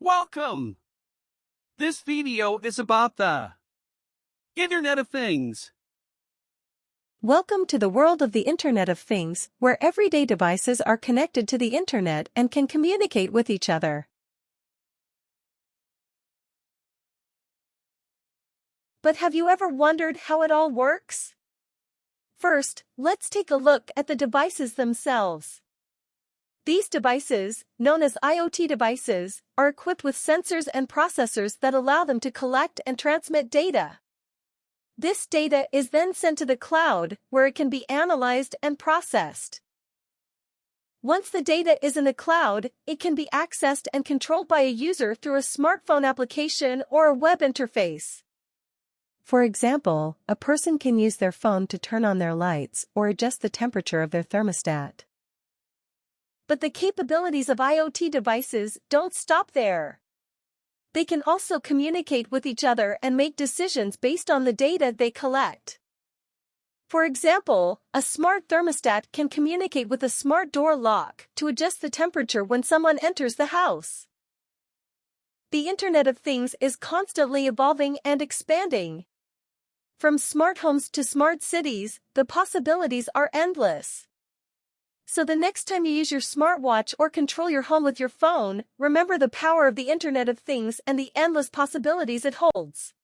Welcome! This video is about the Internet of Things. Welcome to the world of the Internet of Things, where everyday devices are connected to the Internet and can communicate with each other. But have you ever wondered how it all works? First, let's take a look at the devices themselves. These devices, known as IoT devices, are equipped with sensors and processors that allow them to collect and transmit data. This data is then sent to the cloud, where it can be analyzed and processed. Once the data is in the cloud, it can be accessed and controlled by a user through a smartphone application or a web interface. For example, a person can use their phone to turn on their lights or adjust the temperature of their thermostat. But the capabilities of IoT devices don't stop there. They can also communicate with each other and make decisions based on the data they collect. For example, a smart thermostat can communicate with a smart door lock to adjust the temperature when someone enters the house. The Internet of Things is constantly evolving and expanding. From smart homes to smart cities, the possibilities are endless. So the next time you use your smartwatch or control your home with your phone, remember the power of the Internet of Things and the endless possibilities it holds.